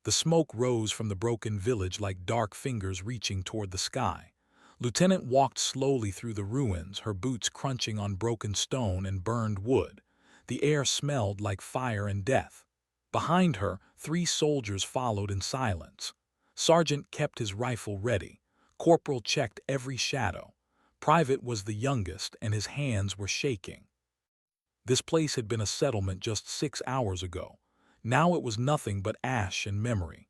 The smoke rose from the broken village like dark fingers reaching toward the sky. Lieutenant walked slowly through the ruins, her boots crunching on broken stone and burned wood. The air smelled like fire and death. Behind her, 3 soldiers followed in silence. Sergeant kept his rifle ready. Corporal checked every shadow. Private was the youngest, and his hands were shaking. This place had been a settlement just 6 hours ago. Now it was nothing but ash and memory.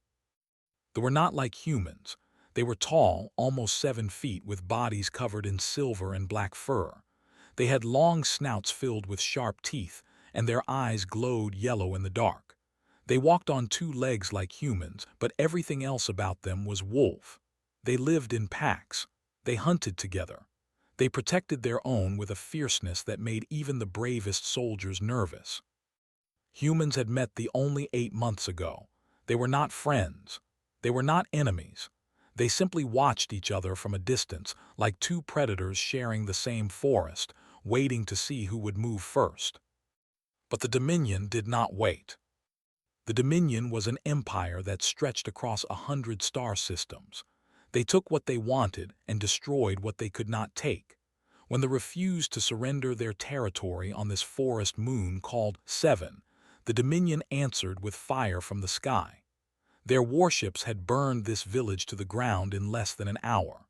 They were not like humans. They were tall, almost 7 feet, with bodies covered in silver and black fur. They had long snouts filled with sharp teeth, and their eyes glowed yellow in the dark. They walked on 2 legs like humans, but everything else about them was wolf. They lived in packs. They hunted together. They protected their own with a fierceness that made even the bravest soldiers nervous. Humans had met the only 8 months ago. They were not friends. They were not enemies. They simply watched each other from a distance, like 2 predators sharing the same forest, waiting to see who would move first. But the Dominion did not wait. The Dominion was an empire that stretched across 100 star systems. They took what they wanted and destroyed what they could not take. When they refused to surrender their territory on this forest moon called Seven, the Dominion answered with fire from the sky. Their warships had burned this village to the ground in less than an hour.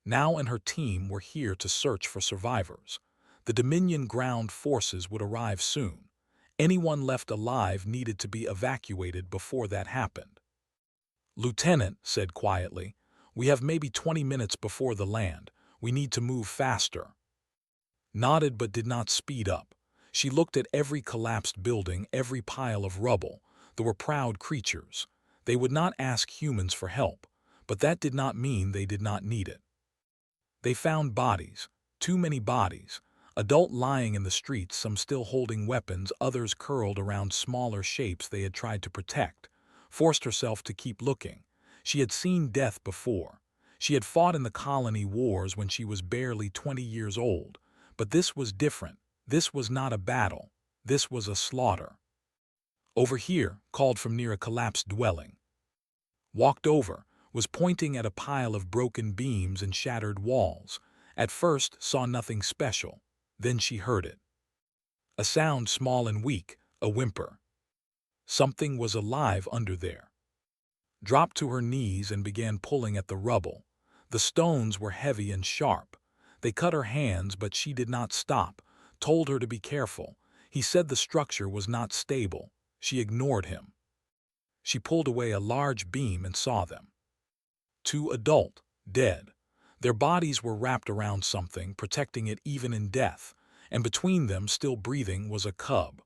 Now and her team were here to search for survivors. The Dominion ground forces would arrive soon. Anyone left alive needed to be evacuated before that happened. Lieutenant said quietly, "We have maybe 20 minutes before the land. We need to move faster." Nodded but did not speed up. She looked at every collapsed building, every pile of rubble. They were proud creatures. They would not ask humans for help, but that did not mean they did not need it. They found bodies, too many bodies, adult lying in the streets, some still holding weapons, others curled around smaller shapes they had tried to protect. Forced herself to keep looking. She had seen death before. She had fought in the colony wars when she was barely 20 years old. But this was different. This was not a battle. This was a slaughter. "Over here," called from near a collapsed dwelling. Walked over, was pointing at a pile of broken beams and shattered walls. At first saw nothing special. Then she heard it. A sound small and weak, a whimper. Something was alive under there. Dropped to her knees and began pulling at the rubble. The stones were heavy and sharp. They cut her hands, but she did not stop, told her to be careful. He said the structure was not stable. She ignored him. She pulled away a large beam and saw them. 2 adult, dead. Their bodies were wrapped around something, protecting it even in death, and between them, still breathing, was a cub.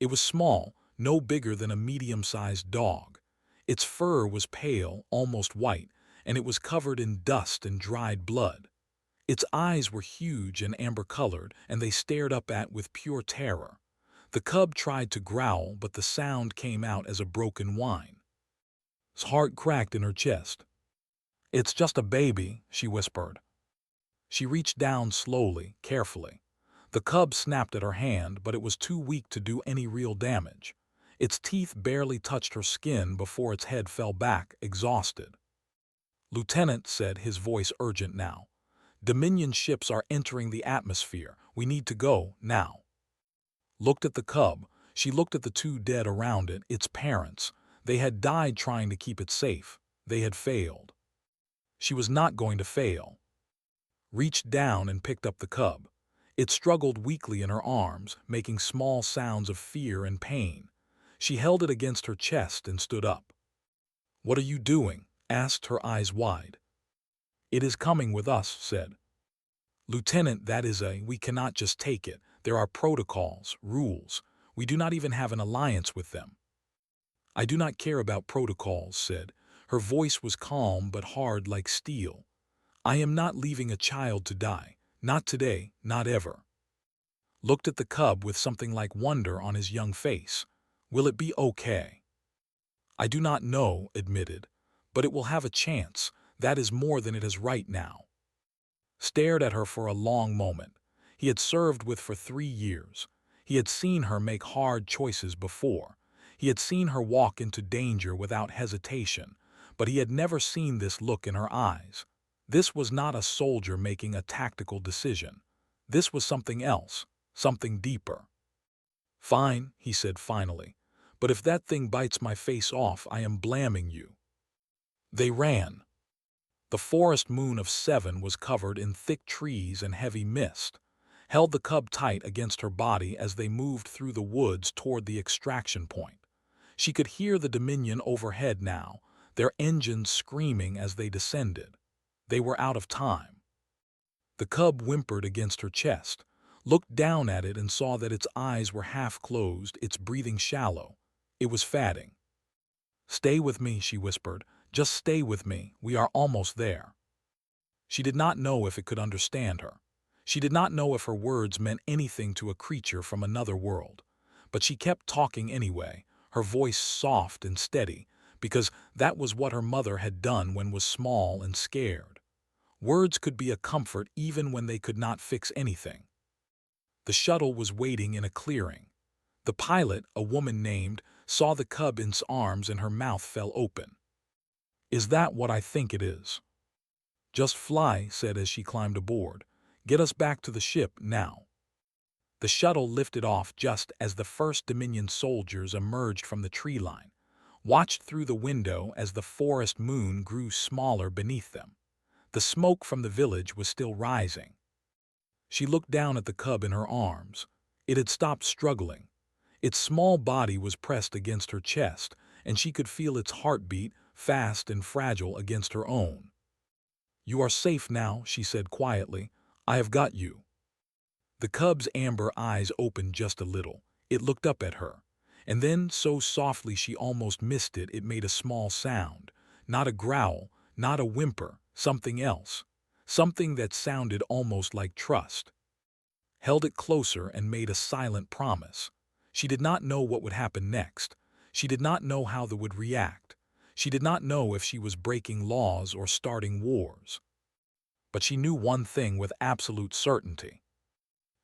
It was small, no bigger than a medium-sized dog. Its fur was pale, almost white, and it was covered in dust and dried blood. Its eyes were huge and amber-colored, and they stared up with pure terror. The cub tried to growl, but the sound came out as a broken whine. His heart cracked in her chest. "It's just a baby," she whispered. She reached down slowly, carefully. The cub snapped at her hand, but it was too weak to do any real damage. Its teeth barely touched her skin before its head fell back, exhausted. "Lieutenant," said, his voice urgent now. "Dominion ships are entering the atmosphere. We need to go, now." Looked at the cub. She looked at the 2 dead around it, its parents. They had died trying to keep it safe. They had failed. She was not going to fail. Reached down and picked up the cub. It struggled weakly in her arms, making small sounds of fear and pain. She held it against her chest and stood up. "What are you doing?" asked, her eyes wide. "It is coming with us," said. "Lieutenant, we cannot just take it. There are protocols, rules. We do not even have an alliance with them." "I do not care about protocols," said. Her voice was calm but hard like steel. "I am not leaving a child to die. Not today, not ever." Looked at the cub with something like wonder on his young face. "Will it be okay?" "I do not know," admitted. "But it will have a chance. That is more than it is right now." Stared at her for a long moment. He had served with for 3 years. He had seen her make hard choices before. He had seen her walk into danger without hesitation, but he had never seen this look in her eyes. This was not a soldier making a tactical decision. This was something else, something deeper. "Fine," he said finally, "but if that thing bites my face off, I am blaming you." They ran. The forest moon of 7 was covered in thick trees and heavy mist, held the cub tight against her body as they moved through the woods toward the extraction point. She could hear the Dominion overhead now, their engines screaming as they descended. They were out of time. The cub whimpered against her chest, looked down at it and saw that its eyes were half closed, its breathing shallow. It was fatting. "Stay with me," she whispered. "Just stay with me. We are almost there." She did not know if it could understand her. She did not know if her words meant anything to a creature from another world. But she kept talking anyway, her voice soft and steady, because that was what her mother had done when was small and scared. Words could be a comfort even when they could not fix anything. The shuttle was waiting in a clearing. The pilot, a woman named, saw the cub in its arms and her mouth fell open. "Is that what I think it is?" "Just fly," said as she climbed aboard. "Get us back to the ship now." The shuttle lifted off just as the first Dominion soldiers emerged from the tree line, watched through the window as the forest moon grew smaller beneath them. The smoke from the village was still rising. She looked down at the cub in her arms. It had stopped struggling. Its small body was pressed against her chest, and she could feel its heartbeat, fast and fragile, against her own. "You are safe now," she said quietly. "I have got you." The cub's amber eyes opened just a little. It looked up at her. And then, so softly she almost missed it, it made a small sound. Not a growl, not a whimper, something else. Something that sounded almost like trust. Held it closer and made a silent promise. She did not know what would happen next. She did not know how they would react. She did not know if she was breaking laws or starting wars. But she knew one thing with absolute certainty.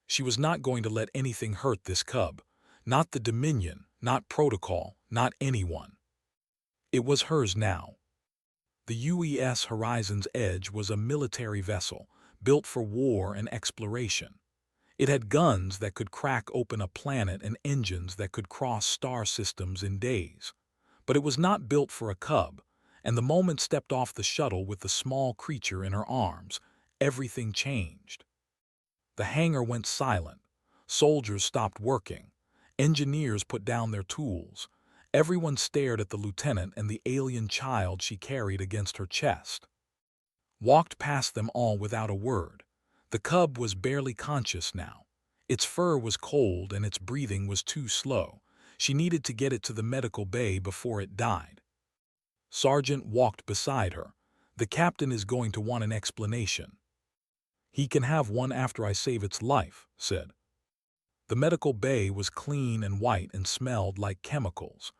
She was not going to let anything hurt this cub. Not the Dominion, not protocol, not anyone. It was hers now. The UES Horizon's Edge was a military vessel, built for war and exploration. It had guns that could crack open a planet and engines that could cross star systems in days. But it was not built for a cub, and the moment stepped off the shuttle with the small creature in her arms, everything changed. The hangar went silent. Soldiers stopped working. Engineers put down their tools. Everyone stared at the lieutenant and the alien child she carried against her chest. Walked past them all without a word. The cub was barely conscious now. Its fur was cold and its breathing was too slow. She needed to get it to the medical bay before it died. Sergeant walked beside her. "The captain is going to want an explanation." "He can have one after I save its life," said. The medical bay was clean and white and smelled like chemicals.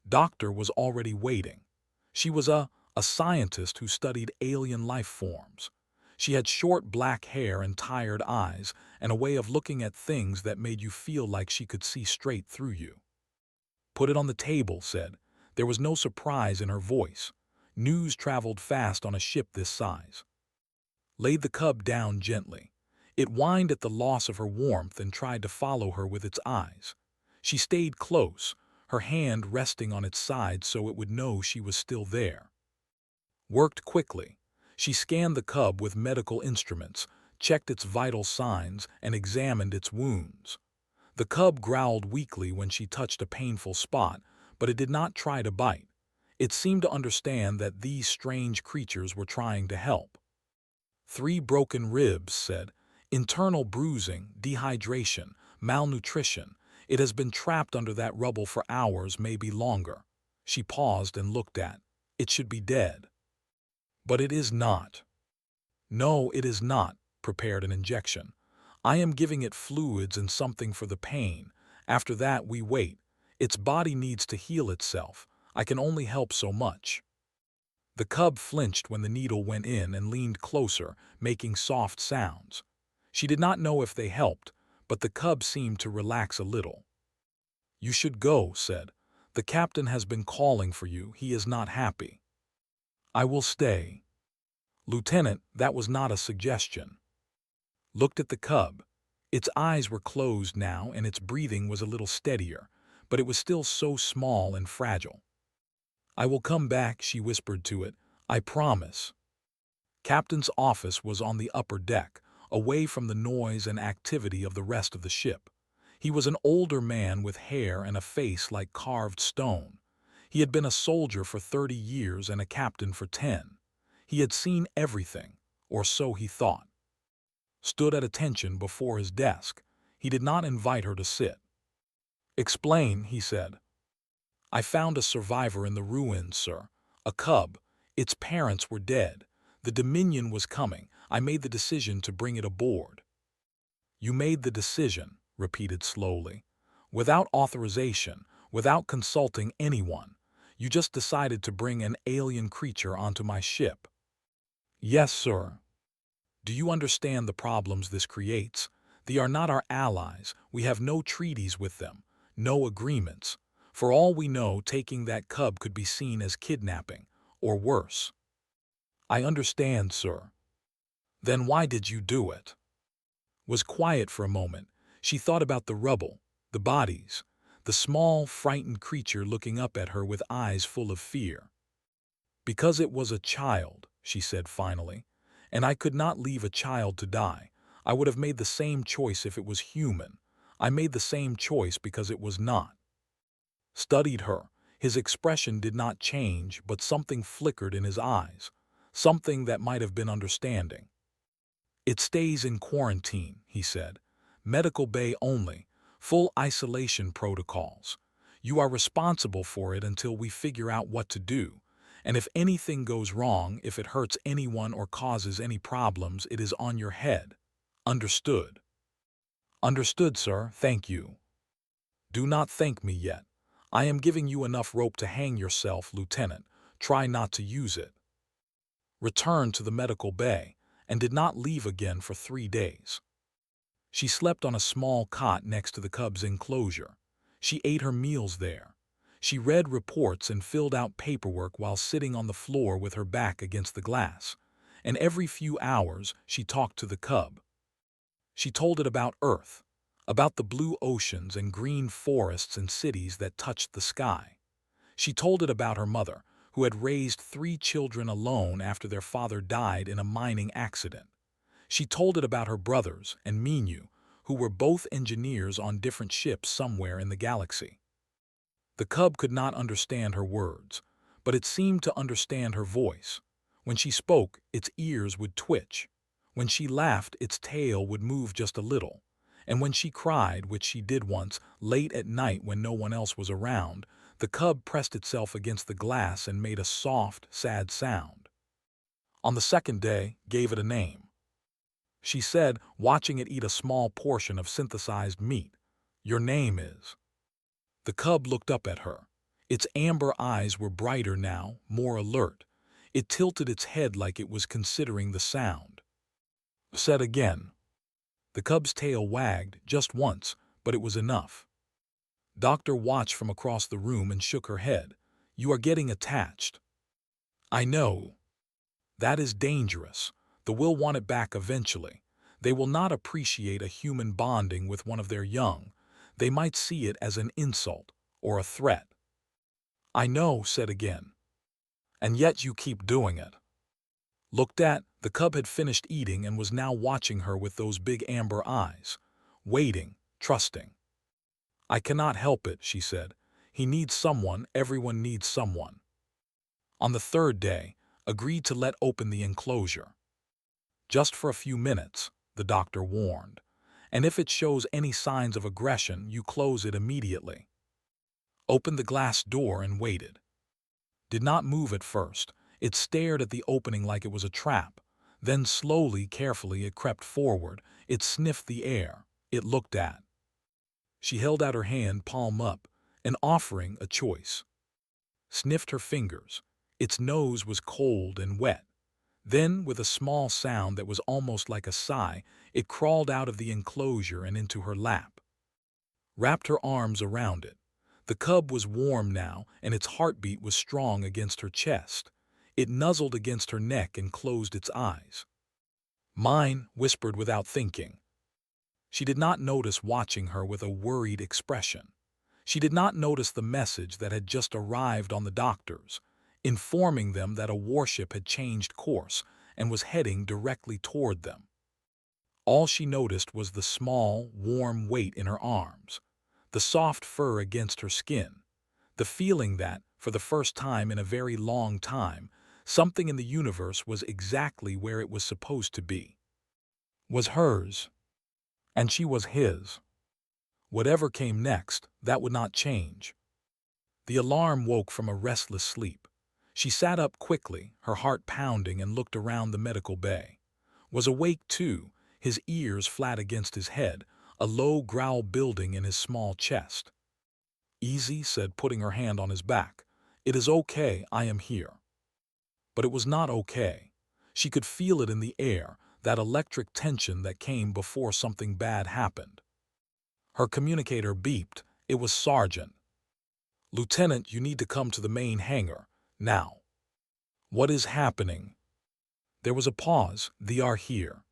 Doctor was already waiting. She was a scientist who studied alien life forms. She had short black hair and tired eyes, and a way of looking at things that made you feel like she could see straight through you. "Put it on the table," said. There was no surprise in her voice. News traveled fast on a ship this size. Laid the cub down gently. It whined at the loss of her warmth and tried to follow her with its eyes. She stayed close, her hand resting on its side so it would know she was still there. Worked quickly. She scanned the cub with medical instruments, checked its vital signs, and examined its wounds. The cub growled weakly when she touched a painful spot, but it did not try to bite. It seemed to understand that these strange creatures were trying to help. 3 broken ribs, said. Internal bruising, dehydration, malnutrition. It has been trapped under that rubble for hours, maybe longer. She paused and looked at. It should be dead. But it is not. No, it is not. Prepared an injection. I am giving it fluids and something for the pain. After that we wait. Its body needs to heal itself. I can only help so much. The cub flinched when the needle went in and leaned closer, making soft sounds. She did not know if they helped, but the cub seemed to relax a little. You should go, said. The captain has been calling for you. He is not happy. I will stay. Lieutenant, that was not a suggestion. Looked at the cub. Its eyes were closed now and its breathing was a little steadier, but it was still so small and fragile. I will come back, she whispered to it. I promise. Captain's office was on the upper deck, away from the noise and activity of the rest of the ship. He was an older man with hair and a face like carved stone. He had been a soldier for 30 years and a captain for 10. He had seen everything, or so he thought. Stood at attention before his desk. He did not invite her to sit. Explain, he said. I found a survivor in the ruins, sir. A cub. Its parents were dead. The Dominion was coming. I made the decision to bring it aboard. You made the decision, repeated slowly. Without authorization, without consulting anyone. You just decided to bring an alien creature onto my ship. Yes, sir. Do you understand the problems this creates? They are not our allies. We have no treaties with them, no agreements. For all we know, taking that cub could be seen as kidnapping, or worse. I understand, sir. Then why did you do it? Was quiet for a moment. She thought about the rubble, the bodies, the small, frightened creature looking up at her with eyes full of fear. Because it was a child, she said finally, and I could not leave a child to die. I would have made the same choice if it was human. I made the same choice because it was not. Studied her. His expression did not change, but something flickered in his eyes, something that might have been understanding. It stays in quarantine, he said. Medical bay only, full isolation protocols. You are responsible for it until we figure out what to do. And if anything goes wrong, if it hurts anyone or causes any problems, it is on your head. Understood? Understood, sir. Thank you. Do not thank me yet. I am giving you enough rope to hang yourself, Lieutenant. Try not to use it. Returned to the medical bay and did not leave again for 3 days. She slept on a small cot next to the cub's enclosure. She ate her meals there. She read reports and filled out paperwork while sitting on the floor with her back against the glass. And every few hours, she talked to the cub. She told it about Earth, about the blue oceans and green forests and cities that touched the sky. She told it about her mother, who had raised 3 children alone after their father died in a mining accident. She told it about her brothers and Minu, who were both engineers on different ships somewhere in the galaxy. The cub could not understand her words, but it seemed to understand her voice. When she spoke, its ears would twitch. When she laughed, its tail would move just a little. And when she cried, which she did once, late at night when no one else was around, the cub pressed itself against the glass and made a soft, sad sound. On the 2nd day, gave it a name. She said, watching it eat a small portion of synthesized meat, "Your name is." The cub looked up at her. Its amber eyes were brighter now, more alert. It tilted its head like it was considering the sound. Said again. The cub's tail wagged just once, but it was enough. Doctor watched from across the room and shook her head. You are getting attached. I know. That is dangerous. The will want it back eventually. They will not appreciate a human bonding with one of their young. They might see it as an insult or a threat. I know, said again. And yet you keep doing it. Looked at, the cub had finished eating and was now watching her with those big amber eyes, waiting, trusting. I cannot help it, she said. He needs someone, everyone needs someone. On the 3rd day, agreed to let open the enclosure. Just for a few minutes, the doctor warned. And if it shows any signs of aggression, you close it immediately. Opened the glass door and waited. Did not move at first. It stared at the opening like it was a trap. Then slowly, carefully, it crept forward. It sniffed the air. It looked at. She held out her hand, palm up, an offering, a choice. Sniffed her fingers. Its nose was cold and wet. Then, with a small sound that was almost like a sigh, it crawled out of the enclosure and into her lap. Wrapped her arms around it. The cub was warm now, and its heartbeat was strong against her chest. It nuzzled against her neck and closed its eyes. Mine, whispered without thinking. She did not notice watching her with a worried expression. She did not notice the message that had just arrived on the doctors, informing them that a warship had changed course and was heading directly toward them. All she noticed was the small, warm weight in her arms, the soft fur against her skin, the feeling that, for the first time in a very long time, something in the universe was exactly where it was supposed to be. Was hers, and she was his. Whatever came next, that would not change. The alarm woke from a restless sleep. She sat up quickly, her heart pounding, and looked around the medical bay. Was awake too, his ears flat against his head, a low growl building in his small chest. Easy, said, putting her hand on his back. It is okay, I am here. But it was not okay. She could feel it in the air, that electric tension that came before something bad happened. Her communicator beeped. It was Sergeant. Lieutenant, you need to come to the main hangar, now. What is happening? There was a pause. They are here.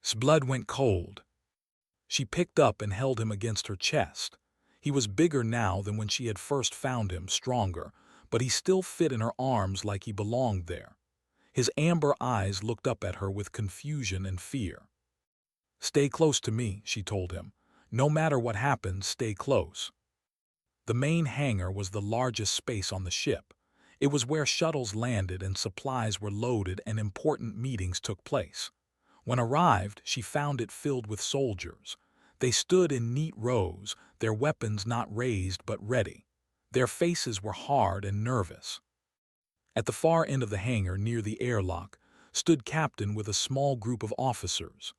His blood went cold. She picked up and held him against her chest. He was bigger now than when she had first found him, stronger, but he still fit in her arms like he belonged there. His amber eyes looked up at her with confusion and fear. Stay close to me, she told him. No matter what happens, stay close. The main hangar was the largest space on the ship. It was where shuttles landed and supplies were loaded and important meetings took place. When arrived, she found it filled with soldiers. They stood in neat rows, their weapons not raised but ready. Their faces were hard and nervous. At the far end of the hangar, near the airlock, stood Captain with a small group of officers.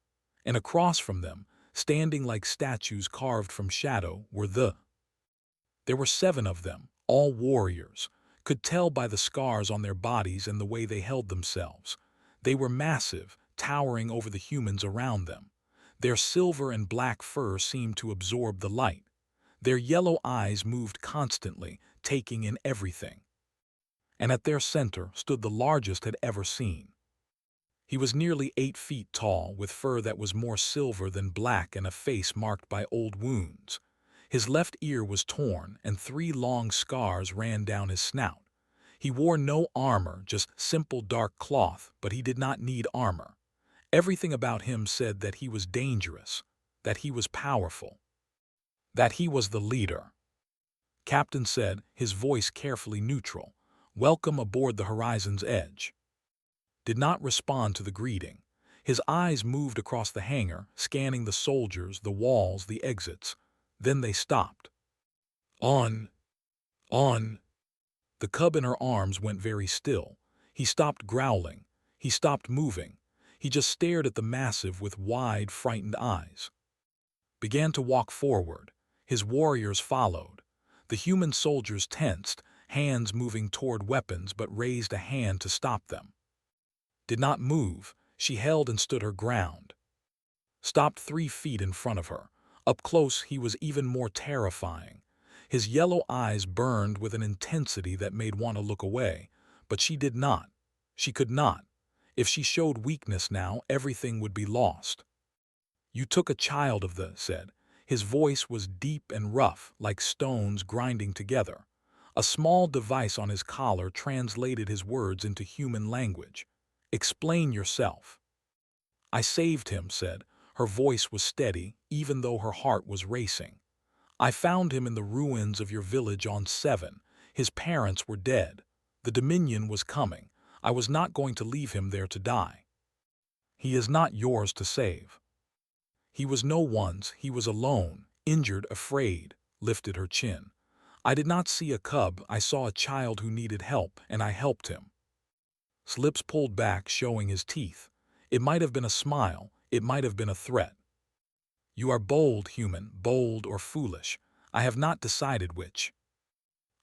And across from them, standing like statues carved from shadow, were There were 7 of them, all warriors, could tell by the scars on their bodies and the way they held themselves. They were massive, towering over the humans around them. Their silver and black fur seemed to absorb the light. Their yellow eyes moved constantly, taking in everything. And at their center stood the largest had ever seen. He was nearly 8 feet tall, with fur that was more silver than black and a face marked by old wounds. His left ear was torn, and 3 long scars ran down his snout. He wore no armor, just simple dark cloth, but he did not need armor. Everything about him said that he was dangerous, that he was powerful, that he was the leader. Captain said, his voice carefully neutral, "Welcome aboard the Horizon's Edge." Did not respond to the greeting. His eyes moved across the hangar, scanning the soldiers, the walls, the exits. Then they stopped. On. The cub in her arms went very still. He stopped growling. He stopped moving. He just stared at the massive with wide, frightened eyes. Began to walk forward. His warriors followed. The human soldiers tensed, hands moving toward weapons, but raised a hand to stop them. Did not move. She held and stood her ground. Stopped 3 feet in front of her. Up close, he was even more terrifying. His yellow eyes burned with an intensity that made one to look away, but she did not. She could not. If she showed weakness now, everything would be lost. You took a child of said. His voice was deep and rough, like stones grinding together. A small device on his collar translated his words into human language. Explain yourself. I saved him, said. Her voice was steady, even though her heart was racing. I found him in the ruins of your village on 7. His parents were dead. The Dominion was coming. I was not going to leave him there to die. He is not yours to save. He was no one's. He was alone, injured, afraid, lifted her chin. I did not see a cub. I saw a child who needed help, and I helped him. Lips pulled back, showing his teeth. It might have been a smile. It might have been a threat. You are bold, human, bold or foolish. I have not decided which.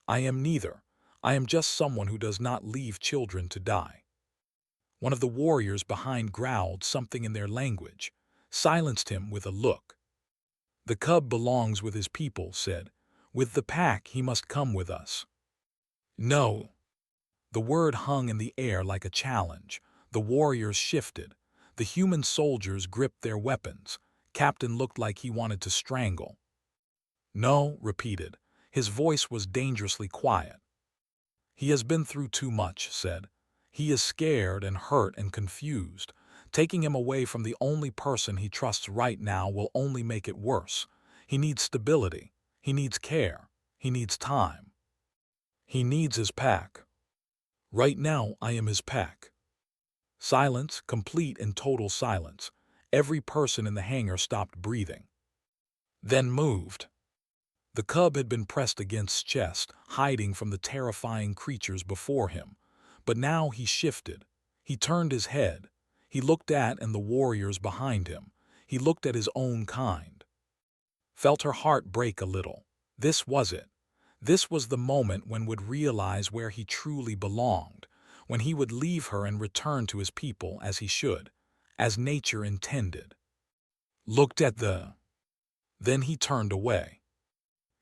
I am neither. I am just someone who does not leave children to die. One of the warriors behind growled something in their language, silenced him with a look. The cub belongs with his people, said. With the pack, he must come with us. No. The word hung in the air like a challenge. The warriors shifted. The human soldiers gripped their weapons. Captain looked like he wanted to strangle. No, repeated. His voice was dangerously quiet. He has been through too much, said. He is scared and hurt and confused. Taking him away from the only person he trusts right now will only make it worse. He needs stability. He needs care. He needs time. He needs his pack. Right now, I am his pack. Silence, complete and total silence. Every person in the hangar stopped breathing. Then moved. The cub had been pressed against his chest, hiding from the terrifying creatures before him. But now he shifted. He turned his head. He looked at and the warriors behind him. He looked at his own kind. Felt her heart break a little. This was it. This was the moment when would realize where he truly belonged, when he would leave her and return to his people as he should, as nature intended. Looked at the... Then he turned away.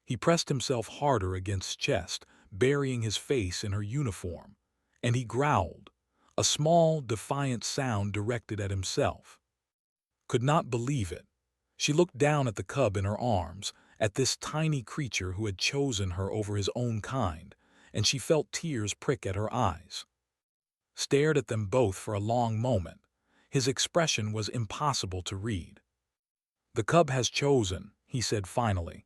He pressed himself harder against his chest, burying his face in her uniform, and he growled, a small, defiant sound directed at himself. Could not believe it. She looked down at the cub in her arms, at this tiny creature who had chosen her over his own kind, and she felt tears prick at her eyes. Stared at them both for a long moment. His expression was impossible to read. The cub has chosen, he said finally.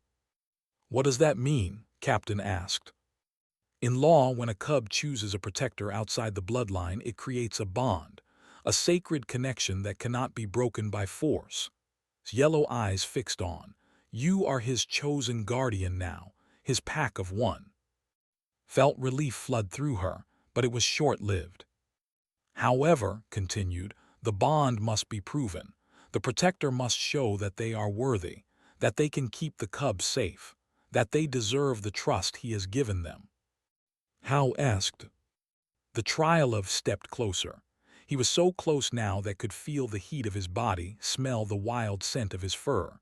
What does that mean? Captain asked. In law, when a cub chooses a protector outside the bloodline, it creates a bond, a sacred connection that cannot be broken by force. His yellow eyes fixed on. You are his chosen guardian now, his pack of one. Felt relief flood through her, but it was short-lived. However, continued, the bond must be proven. The protector must show that they are worthy, that they can keep the cub safe, that they deserve the trust he has given them. How asked? The trial of stepped closer. He was so close now that could feel the heat of his body, smell the wild scent of his fur.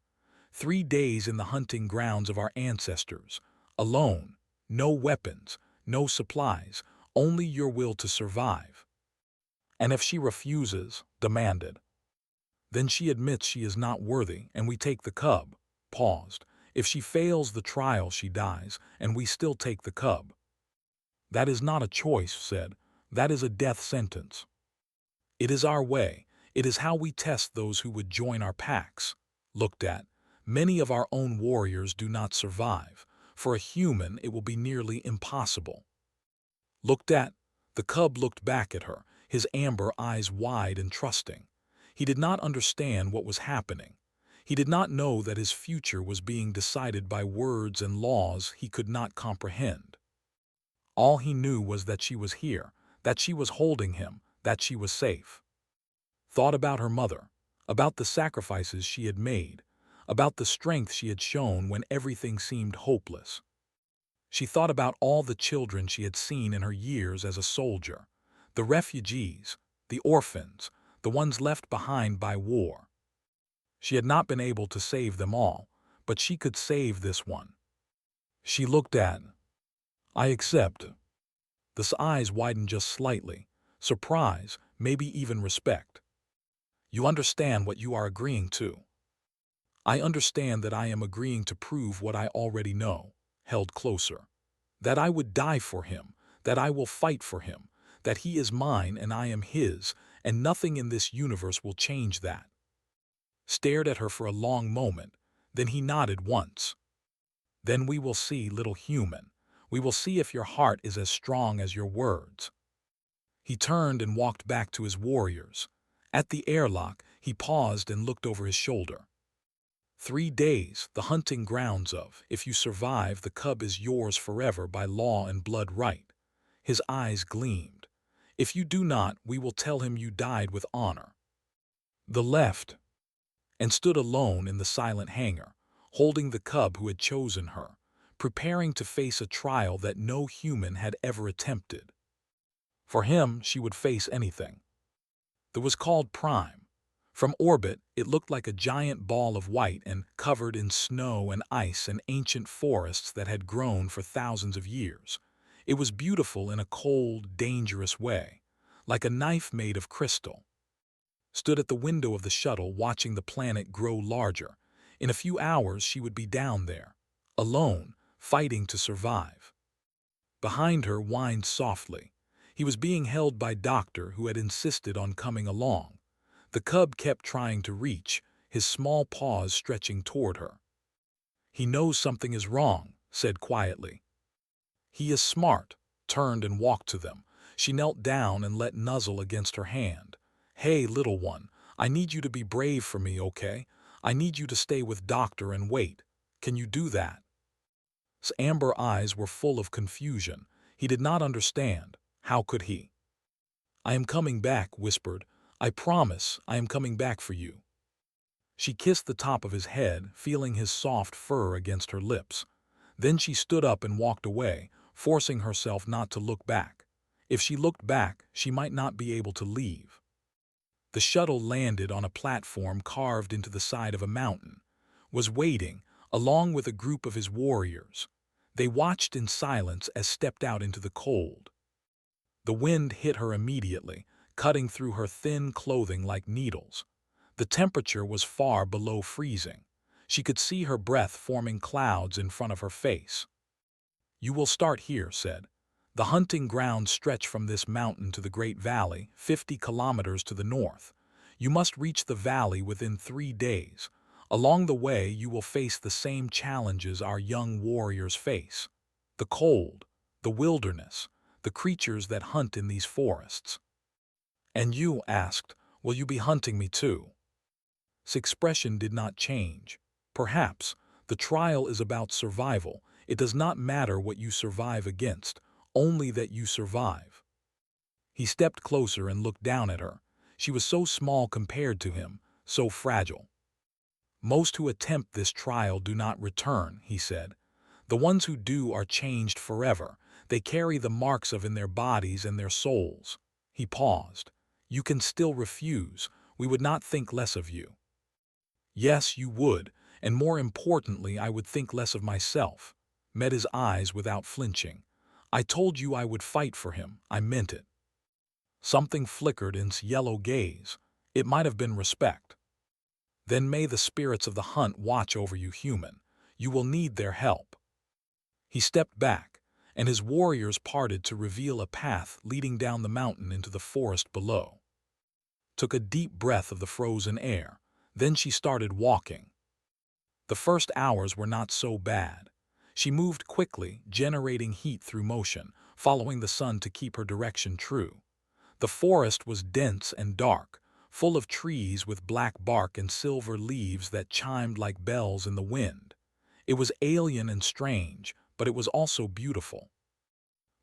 3 days in the hunting grounds of our ancestors, alone, no weapons, no supplies, only your will to survive. And if she refuses, demanded, then she admits she is not worthy and we take the cub. Paused. If she fails the trial, she dies, and we still take the cub. That is not a choice, said. That is a death sentence. It is our way. It is how we test those who would join our packs. Looked at. Many of our own warriors do not survive. For a human, it will be nearly impossible. Looked at. The cub looked back at her, his amber eyes wide and trusting. He did not understand what was happening. He did not know that his future was being decided by words and laws he could not comprehend. All he knew was that she was here, that she was holding him, that she was safe. Thought about her mother, about the sacrifices she had made, about the strength she had shown when everything seemed hopeless. She thought about all the children she had seen in her years as a soldier, the refugees, the orphans, the ones left behind by war. She had not been able to save them all, but she could save this one. She looked at. I accept. The eyes widened just slightly, surprise, maybe even respect. You understand what you are agreeing to. I understand that I am agreeing to prove what I already know, held closer. That I would die for him, that I will fight for him, that he is mine and I am his, and nothing in this universe will change that. Stared at her for a long moment, then he nodded once. Then we will see, little human. We will see if your heart is as strong as your words. He turned and walked back to his warriors. At the airlock, he paused and looked over his shoulder. 3 days, the hunting grounds of, if you survive, the cub is yours forever by law and blood right. His eyes gleamed. If you do not, we will tell him you died with honor. The left, and stood alone in the silent hangar, holding the cub who had chosen her, preparing to face a trial that no human had ever attempted. For him, she would face anything. That was called Prime. From orbit, it looked like a giant ball of white and covered in snow and ice and ancient forests that had grown for thousands of years. It was beautiful in a cold, dangerous way, like a knife made of crystal. Stood at the window of the shuttle watching the planet grow larger. In a few hours she would be down there, alone, fighting to survive. Behind her whined softly. He was being held by Doctor, who had insisted on coming along. The cub kept trying to reach, his small paws stretching toward her. "He knows something is wrong," said quietly. "He is smart," turned and walked to them. She knelt down and let nuzzle against her hand. "Hey, little one, I need you to be brave for me, okay? I need you to stay with Doctor and wait. Can you do that?" His amber eyes were full of confusion. He did not understand. How could he? "I am coming back," whispered. "I promise I am coming back for you." She kissed the top of his head, feeling his soft fur against her lips. Then she stood up and walked away, forcing herself not to look back. If she looked back, she might not be able to leave. The shuttle landed on a platform carved into the side of a mountain, was waiting, along with a group of his warriors. They watched in silence as stepped out into the cold. The wind hit her immediately, cutting through her thin clothing like needles. The temperature was far below freezing. She could see her breath forming clouds in front of her face. "You will start here," said. "The hunting grounds stretch from this mountain to the Great Valley, 50 kilometers to the north. You must reach the valley within 3 days. Along the way, you will face the same challenges our young warriors face. The cold, the wilderness, the creatures that hunt in these forests." "And you," asked, "will you be hunting me too?" His expression did not change. "Perhaps. The trial is about survival. It does not matter what you survive against, only that you survive." He stepped closer and looked down at her. She was so small compared to him, so fragile. "Most who attempt this trial do not return," he said. "The ones who do are changed forever. They carry the marks of in their bodies and their souls." He paused. "You can still refuse. We would not think less of you." "Yes, you would, and more importantly, I would think less of myself." Met his eyes without flinching. "I told you I would fight for him. I meant it." Something flickered in his yellow gaze. It might have been respect. "Then may the spirits of the hunt watch over you, human. You will need their help." He stepped back, and his warriors parted to reveal a path leading down the mountain into the forest below. Took a deep breath of the frozen air. Then she started walking. The first hours were not so bad. She moved quickly, generating heat through motion, following the sun to keep her direction true. The forest was dense and dark, full of trees with black bark and silver leaves that chimed like bells in the wind. It was alien and strange, but it was also beautiful.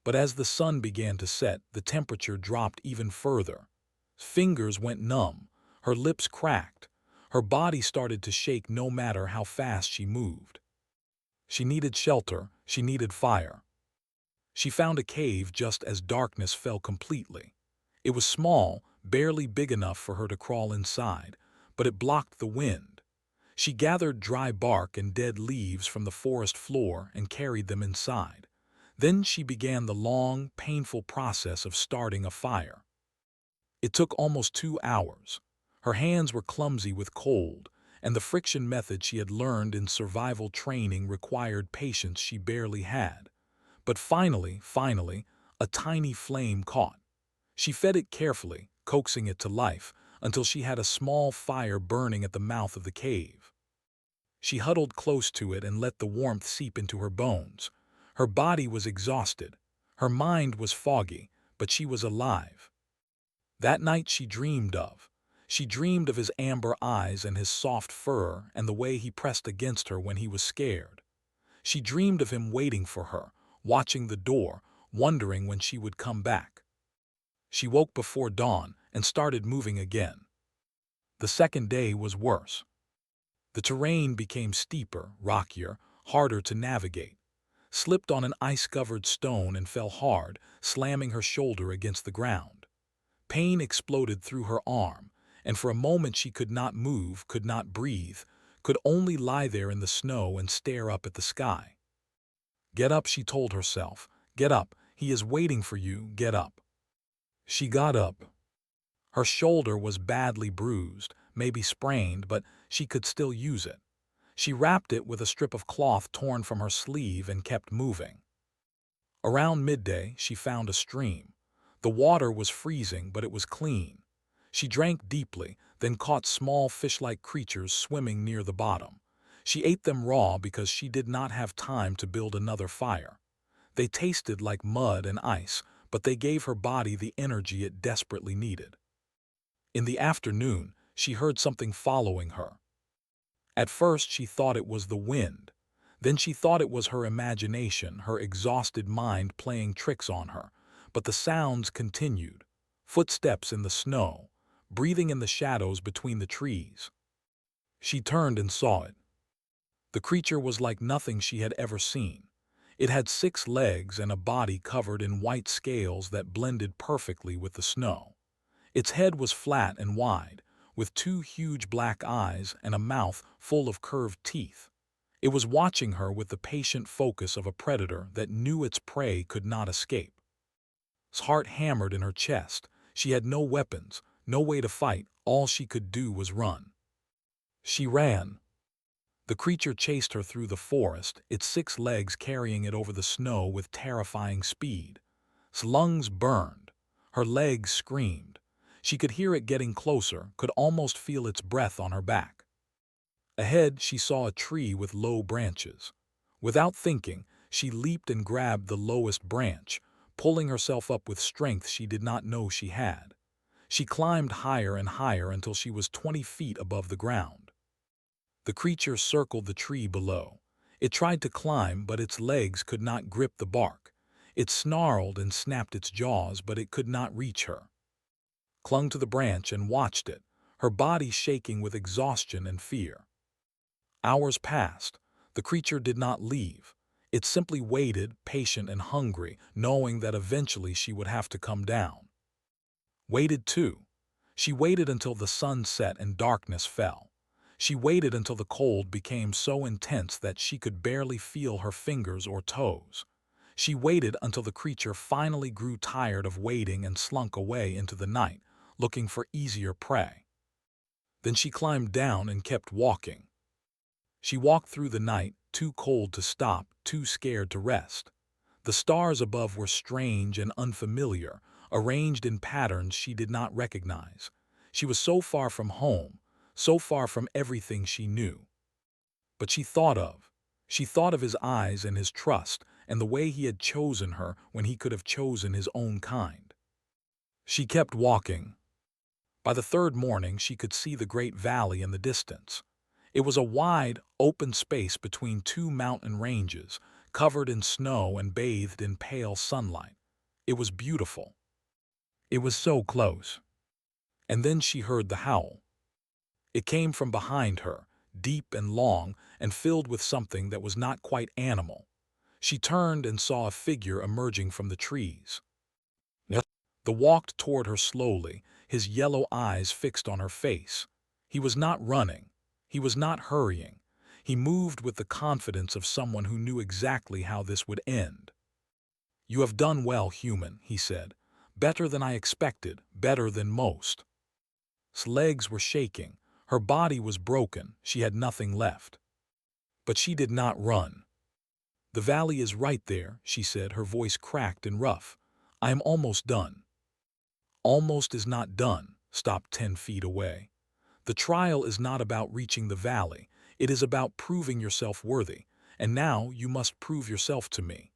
But as the sun began to set, the temperature dropped even further. Fingers went numb, her lips cracked. Her body started to shake no matter how fast she moved. She needed shelter, she needed fire. She found a cave just as darkness fell completely. It was small, barely big enough for her to crawl inside, but it blocked the wind. She gathered dry bark and dead leaves from the forest floor and carried them inside. Then she began the long, painful process of starting a fire. It took almost 2 hours. Her hands were clumsy with cold, and the friction method she had learned in survival training required patience she barely had. But finally, a tiny flame caught. She fed it carefully, coaxing it to life, until she had a small fire burning at the mouth of the cave. She huddled close to it and let the warmth seep into her bones. Her body was exhausted. Her mind was foggy, but she was alive. That night she dreamed of. She dreamed of his amber eyes and his soft fur and the way he pressed against her when he was scared. She dreamed of him waiting for her, watching the door, wondering when she would come back. She woke before dawn and started moving again. The second day was worse. The terrain became steeper, rockier, harder to navigate. Slipped on an ice-covered stone and fell hard, slamming her shoulder against the ground. Pain exploded through her arm, and for a moment she could not move, could not breathe, could only lie there in the snow and stare up at the sky. "Get up," she told herself. "Get up. He is waiting for you. Get up." She got up. Her shoulder was badly bruised, maybe sprained, but she could still use it. She wrapped it with a strip of cloth torn from her sleeve and kept moving. Around midday, she found a stream. The water was freezing, but it was clean. She drank deeply, then caught small fish-like creatures swimming near the bottom. She ate them raw because she did not have time to build another fire. They tasted like mud and ice, but they gave her body the energy it desperately needed. In the afternoon, she heard something following her. At first, she thought it was the wind. Then she thought it was her imagination, her exhausted mind playing tricks on her. But the sounds continued. Footsteps in the snow, breathing in the shadows between the trees. She turned and saw it. The creature was like nothing she had ever seen. It had 6 legs and a body covered in white scales that blended perfectly with the snow. Its head was flat and wide, with 2 huge black eyes and a mouth full of curved teeth. It was watching her with the patient focus of a predator that knew its prey could not escape. His heart hammered in her chest. She had no weapons, no way to fight. All she could do was run. She ran. The creature chased her through the forest, its 6 legs carrying it over the snow with terrifying speed. Its lungs burned. Her legs screamed. She could hear it getting closer, could almost feel its breath on her back. Ahead, she saw a tree with low branches. Without thinking, she leaped and grabbed the lowest branch, pulling herself up with strength she did not know she had. She climbed higher and higher until she was 20 feet above the ground. The creature circled the tree below. It tried to climb, but its legs could not grip the bark. It snarled and snapped its jaws, but it could not reach her. Clung to the branch and watched it, her body shaking with exhaustion and fear. Hours passed. The creature did not leave. It simply waited, patient and hungry, knowing that eventually she would have to come down. Waited too. She waited until the sun set and darkness fell. She waited until the cold became so intense that she could barely feel her fingers or toes. She waited until the creature finally grew tired of waiting and slunk away into the night, looking for easier prey. Then she climbed down and kept walking. She walked through the night, too cold to stop, too scared to rest. The stars above were strange and unfamiliar, arranged in patterns she did not recognize. She was so far from home, so far from everything she knew. But she thought of his eyes and his trust and the way he had chosen her when he could have chosen his own kind. She kept walking. By the 3rd morning, she could see the great valley in the distance. It was a wide, open space between 2 mountain ranges, covered in snow and bathed in pale sunlight. It was beautiful. It was so close. And then she heard the howl. It came from behind her, deep and long, and filled with something that was not quite animal. She turned and saw a figure emerging from the trees. The walked toward her slowly, his yellow eyes fixed on her face. He was not running. He was not hurrying. He moved with the confidence of someone who knew exactly how this would end. "You have done well, human," he said. "Better than I expected, better than most." His legs were shaking. Her body was broken. She had nothing left. But she did not run. "The valley is right there," she said, her voice cracked and rough. "I am almost done." Almost is not done. Stop 10 feet away. The trial is not about reaching the valley. It is about proving yourself worthy. And now you must prove yourself to me.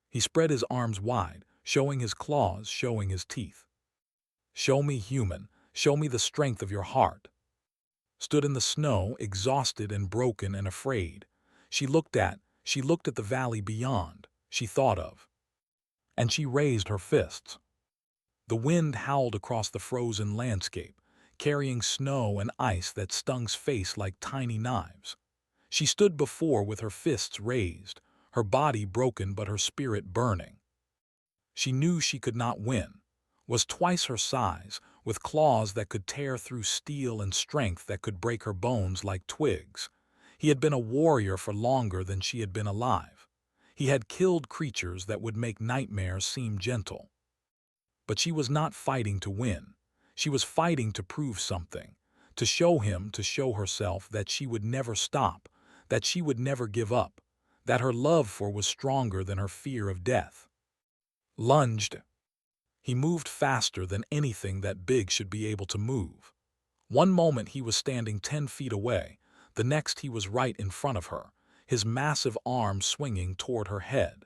He spread his arms wide, showing his claws, showing his teeth. "Show me, human. Show me the strength of your heart." Stood in the snow, exhausted and broken and afraid. She looked at the valley beyond. She thought of. And she raised her fists. The wind howled across the frozen landscape, carrying snow and ice that stung his face like tiny knives. She stood before with her fists raised, her body broken but her spirit burning. She knew she could not win, was twice her size, with claws that could tear through steel and strength that could break her bones like twigs. He had been a warrior for longer than she had been alive. He had killed creatures that would make nightmares seem gentle. But she was not fighting to win. She was fighting to prove something, to show him, to show herself that she would never stop, that she would never give up, that her love for was stronger than her fear of death. Lunged. He moved faster than anything that big should be able to move. One moment he was standing 10 feet away, the next he was right in front of her, his massive arm swinging toward her head.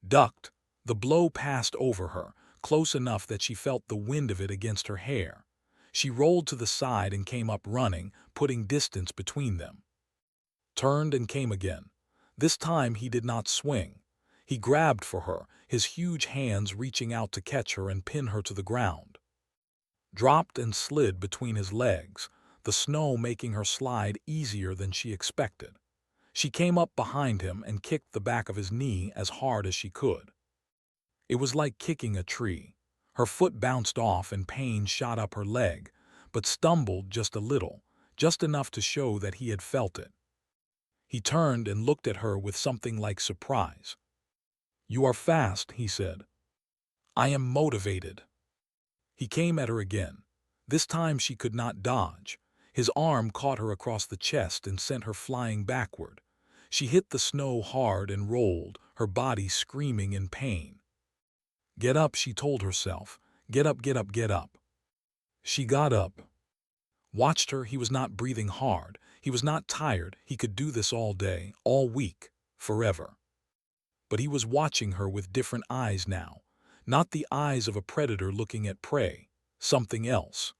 Ducked. The blow passed over her, close enough that she felt the wind of it against her hair. She rolled to the side and came up running, putting distance between them. Turned and came again. This time he did not swing. He grabbed for her, his huge hands reaching out to catch her and pin her to the ground. Dropped and slid between his legs, the snow making her slide easier than she expected. She came up behind him and kicked the back of his knee as hard as she could. It was like kicking a tree. Her foot bounced off and pain shot up her leg, but stumbled just a little, just enough to show that he had felt it. He turned and looked at her with something like surprise. "You are fast," he said. "I am motivated." He came at her again. This time she could not dodge. His arm caught her across the chest and sent her flying backward. She hit the snow hard and rolled, her body screaming in pain. "Get up," she told herself. "Get up, get up, get up." She got up. Watched her. He was not breathing hard. He was not tired. He could do this all day, all week, forever. But he was watching her with different eyes now. Not the eyes of a predator looking at prey. Something else.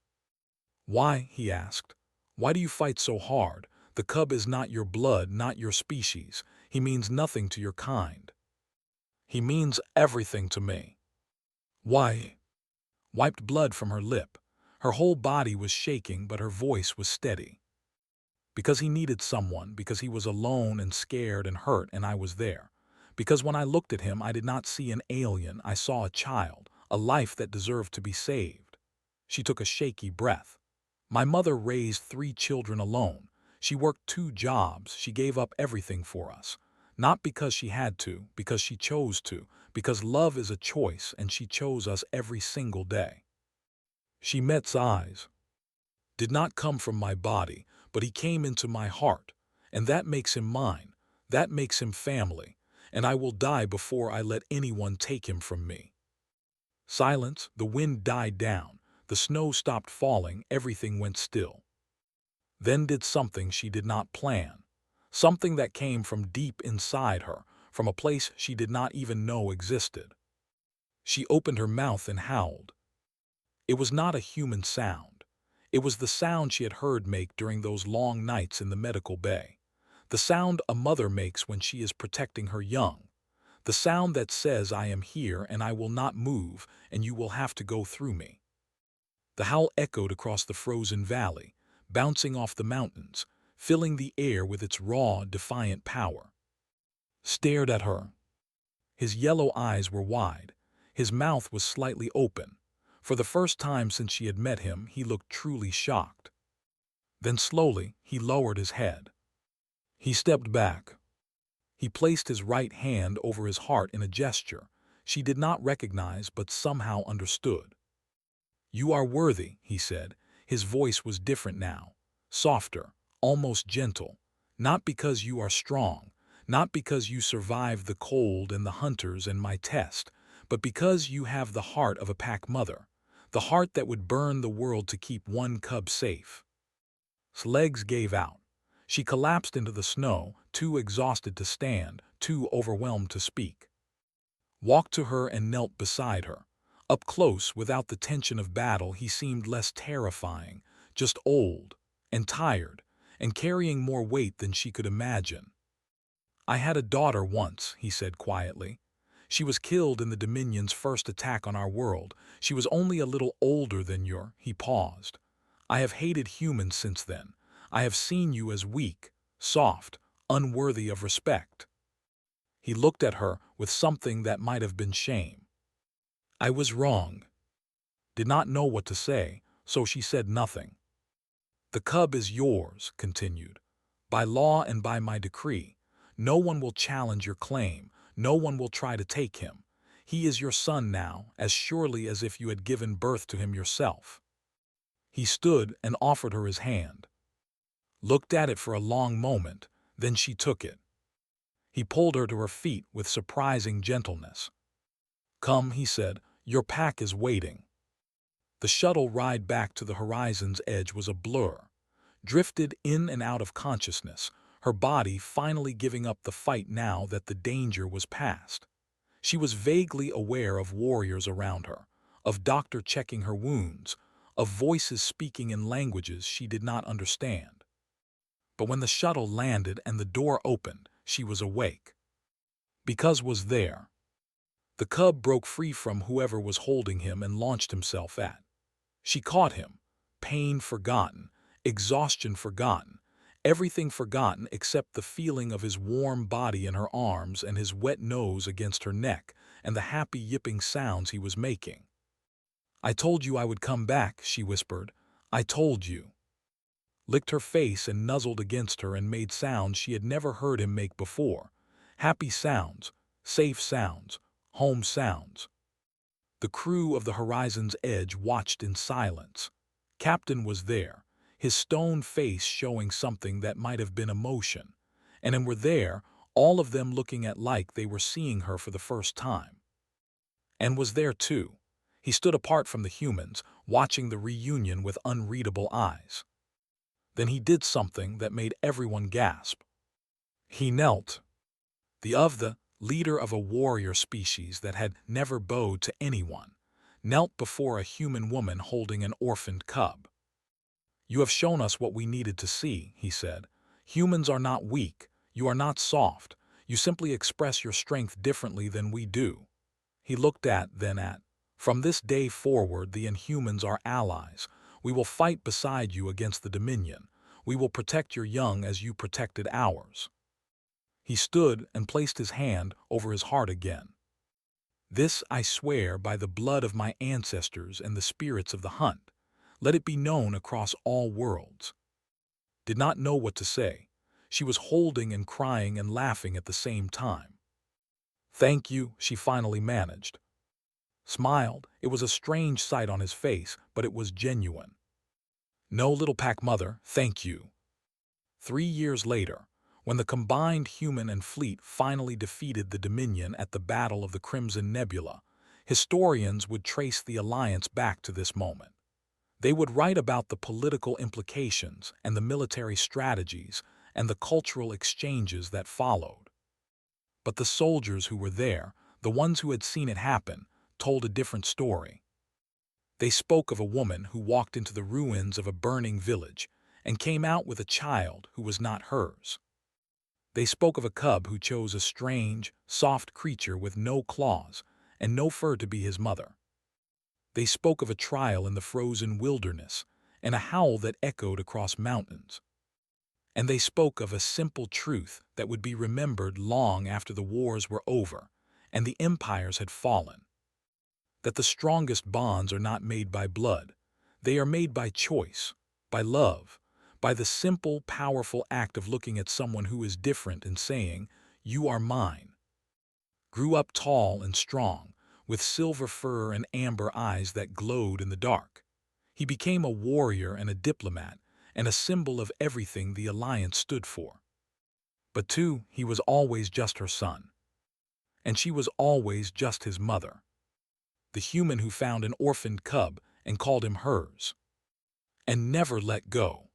"Why?" he asked. "Why do you fight so hard? The cub is not your blood, not your species. He means nothing to your kind." "He means everything to me." "Why?" Wiped blood from her lip. Her whole body was shaking, but her voice was steady. "Because he needed someone, because he was alone and scared and hurt, and I was there. Because when I looked at him, I did not see an alien, I saw a child, a life that deserved to be saved." She took a shaky breath. "My mother raised 3 children alone. She worked 2 jobs, she gave up everything for us. Not because she had to, because she chose to, because love is a choice and she chose us every single day." She met's eyes. "Did not come from my body, but he came into my heart, and that makes him mine, that makes him family, and I will die before I let anyone take him from me." Silence. The wind died down, the snow stopped falling, everything went still. Then did something she did not plan, something that came from deep inside her, from a place she did not even know existed. She opened her mouth and howled. It was not a human sound. It was the sound she had heard make during those long nights in the medical bay. The sound a mother makes when she is protecting her young. The sound that says, "I am here and I will not move, and you will have to go through me." The howl echoed across the frozen valley, bouncing off the mountains, filling the air with its raw, defiant power. Stared at her. His yellow eyes were wide. His mouth was slightly open. For the first time since she had met him, he looked truly shocked. Then slowly, he lowered his head. He stepped back. He placed his right hand over his heart in a gesture she did not recognize but somehow understood. "You are worthy," he said. His voice was different now, softer, almost gentle. "Not because you are strong, not because you survived the cold and the hunters and my test, but because you have the heart of a pack mother, the heart that would burn the world to keep one cub safe." His legs gave out. She collapsed into the snow, too exhausted to stand, too overwhelmed to speak. Walked to her and knelt beside her. Up close, without the tension of battle, he seemed less terrifying, just old, and tired, and carrying more weight than she could imagine. "I had a daughter once," he said quietly. "She was killed in the Dominion's first attack on our world. She was only a little older than your—" He paused. "I have hated humans since then. I have seen you as weak, soft, unworthy of respect." He looked at her with something that might have been shame. "I was wrong." did not know what to say, so she said nothing. "The cub is yours," continued. "By law and by my decree. No one will challenge your claim. No one will try to take him. He is your son now, as surely as if you had given birth to him yourself." He stood and offered her his hand. Looked at it for a long moment, then she took it. He pulled her to her feet with surprising gentleness. "Come," he said, "your pack is waiting." The shuttle ride back to the horizon's edge was a blur. Drifted in and out of consciousness, her body finally giving up the fight now that the danger was past. She was vaguely aware of warriors around her, of doctor checking her wounds, of voices speaking in languages she did not understand. But when the shuttle landed and the door opened, she was awake. Because was there. The cub broke free from whoever was holding him and launched himself at. She caught him, pain forgotten, exhaustion forgotten, everything forgotten except the feeling of his warm body in her arms and his wet nose against her neck and the happy yipping sounds he was making. "I told you I would come back," she whispered. "I told you." Licked her face and nuzzled against her and made sounds she had never heard him make before. Happy sounds, safe sounds, home sounds. The crew of the horizon's edge watched in silence. Captain was there, his stone face showing something that might have been emotion, and were there, all of them looking at like they were seeing her for the first time. And was there too. He stood apart from the humans, watching the reunion with unreadable eyes. Then he did something that made everyone gasp. He knelt. The leader of a warrior species that had never bowed to anyone, knelt before a human woman holding an orphaned cub. "You have shown us what we needed to see," he said. "Humans are not weak. You are not soft. You simply express your strength differently than we do." He looked then at. "From this day forward, the Inhumans are allies. We will fight beside you against the Dominion. We will protect your young as you protected ours." He stood and placed his hand over his heart again. "This I swear by the blood of my ancestors and the spirits of the hunt. Let it be known across all worlds." Did not know what to say. She was holding and crying and laughing at the same time. "Thank you," she finally managed. Smiled. It was a strange sight on his face, but it was genuine. "No, little pack mother, thank you." 3 years later, when the combined human and fleet finally defeated the Dominion at the Battle of the Crimson Nebula, historians would trace the alliance back to this moment. They would write about the political implications and the military strategies and the cultural exchanges that followed. But the soldiers who were there, the ones who had seen it happen, told a different story. They spoke of a woman who walked into the ruins of a burning village and came out with a child who was not hers. They spoke of a cub who chose a strange, soft creature with no claws and no fur to be his mother. They spoke of a trial in the frozen wilderness and a howl that echoed across mountains. And they spoke of a simple truth that would be remembered long after the wars were over and the empires had fallen. That the strongest bonds are not made by blood. They are made by choice, by love, by the simple, powerful act of looking at someone who is different and saying, "You are mine." Grew up tall and strong, with silver fur and amber eyes that glowed in the dark. He became a warrior and a diplomat, and a symbol of everything the Alliance stood for. But too, he was always just her son. And she was always just his mother. The human who found an orphaned cub and called him hers. And never let go.